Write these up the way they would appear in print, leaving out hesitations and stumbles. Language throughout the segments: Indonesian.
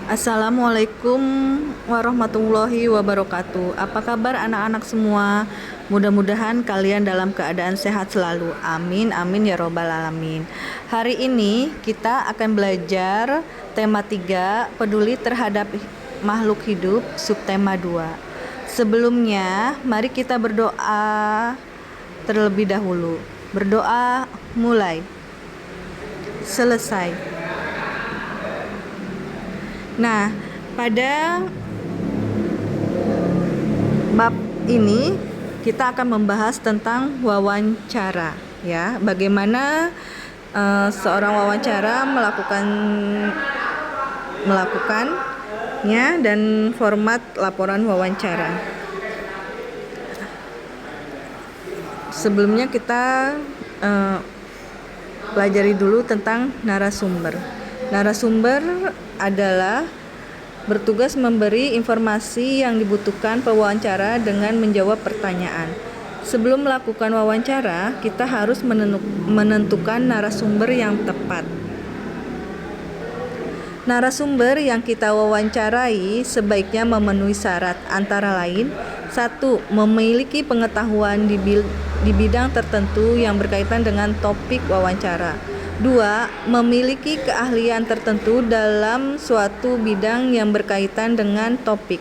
Assalamualaikum warahmatullahi wabarakatuh. Apa kabar anak-anak semua? Mudah-mudahan kalian dalam keadaan sehat selalu. Amin, amin ya robbal alamin. Hari ini kita akan belajar tema 3, peduli terhadap makhluk hidup, subtema 2. Sebelumnya, mari kita berdoa terlebih dahulu. Berdoa mulai. Selesai. Nah, pada bab ini kita akan membahas tentang wawancara, ya. Bagaimana seorang wawancara melakukannya dan format laporan wawancara. Sebelumnya kita pelajari dulu tentang narasumber. Narasumber adalah bertugas memberi informasi yang dibutuhkan pewawancara dengan menjawab pertanyaan. Sebelum melakukan wawancara, kita harus menentukan narasumber yang tepat. Narasumber yang kita wawancarai sebaiknya memenuhi syarat antara lain: 1. Memiliki pengetahuan di bidang tertentu yang berkaitan dengan topik wawancara. 2. Memiliki keahlian tertentu dalam suatu bidang yang berkaitan dengan topik.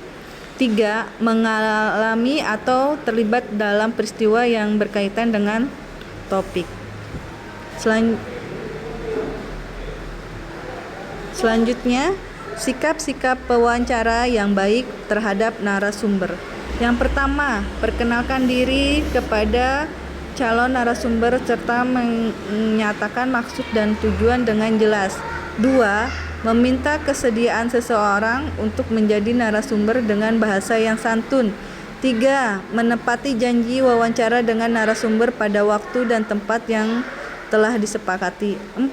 3. Mengalami atau terlibat dalam peristiwa yang berkaitan dengan topik. Selanjutnya, sikap-sikap pewawancara yang baik terhadap narasumber. Yang pertama, perkenalkan diri kepada calon narasumber serta menyatakan maksud dan tujuan dengan jelas. 2. Meminta kesediaan seseorang untuk menjadi narasumber dengan bahasa yang santun. 3. Menepati janji wawancara dengan narasumber pada waktu dan tempat yang telah disepakati. 4.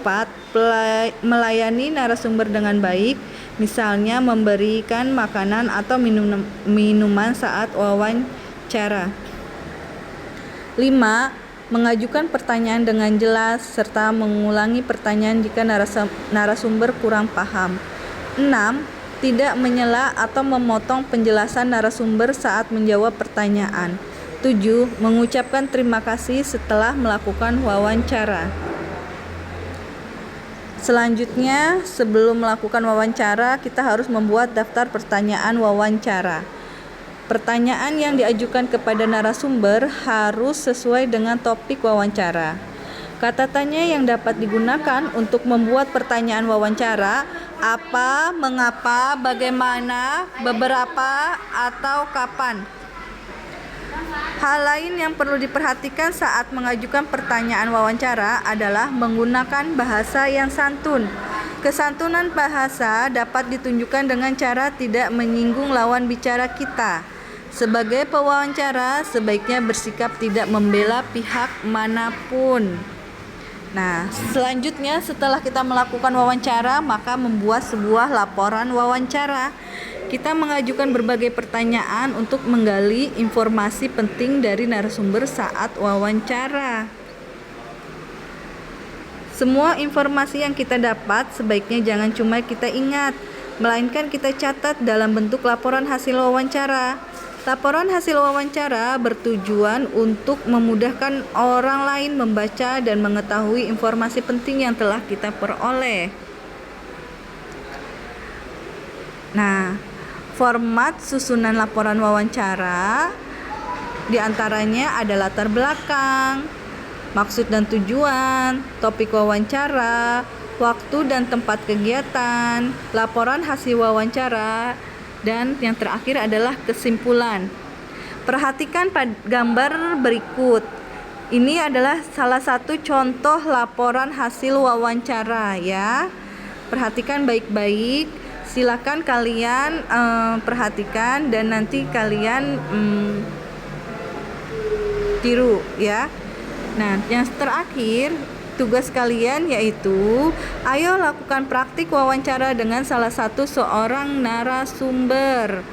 Melayani narasumber dengan baik, misalnya memberikan makanan atau minuman saat wawancara. 5. Mengajukan pertanyaan dengan jelas serta mengulangi pertanyaan jika narasumber kurang paham. 6. Tidak menyela atau memotong penjelasan narasumber saat menjawab pertanyaan. 7. Mengucapkan terima kasih setelah melakukan wawancara. Selanjutnya, sebelum melakukan wawancara, kita harus membuat daftar pertanyaan wawancara. Pertanyaan yang diajukan kepada narasumber harus sesuai dengan topik wawancara. Kata tanya yang dapat digunakan untuk membuat pertanyaan wawancara: apa, mengapa, bagaimana, beberapa, atau kapan. Hal lain yang perlu diperhatikan saat mengajukan pertanyaan wawancara adalah menggunakan bahasa yang santun. Kesantunan bahasa dapat ditunjukkan dengan cara tidak menyinggung lawan bicara kita. Sebagai pewawancara, sebaiknya bersikap tidak membela pihak manapun. Nah, selanjutnya setelah kita melakukan wawancara, maka membuat sebuah laporan wawancara. Kita mengajukan berbagai pertanyaan untuk menggali informasi penting dari narasumber saat wawancara. Semua informasi yang kita dapat sebaiknya jangan cuma kita ingat, melainkan kita catat dalam bentuk laporan hasil wawancara. Laporan hasil wawancara bertujuan untuk memudahkan orang lain membaca dan mengetahui informasi penting yang telah kita peroleh. Nah, format susunan laporan wawancara diantaranya ada latar belakang, maksud dan tujuan, topik wawancara, waktu dan tempat kegiatan, laporan hasil wawancara, dan yang terakhir adalah kesimpulan. Perhatikan gambar berikut. Ini adalah salah satu contoh laporan hasil wawancara, ya. Perhatikan baik-baik. Silakan kalian perhatikan dan nanti kalian tiru, ya. Nah, yang terakhir, tugas kalian yaitu ayo lakukan praktik wawancara dengan salah satu seorang narasumber.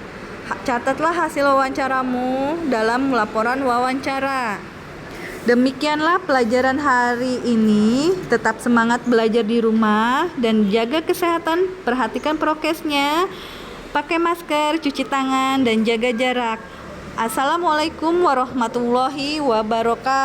Catatlah hasil wawancaramu dalam laporan wawancara. Demikianlah pelajaran hari ini. Tetap semangat belajar di rumah dan jaga kesehatan, perhatikan prokesnya, pakai masker, cuci tangan, dan jaga jarak. Assalamualaikum warahmatullahi wabarakatuh.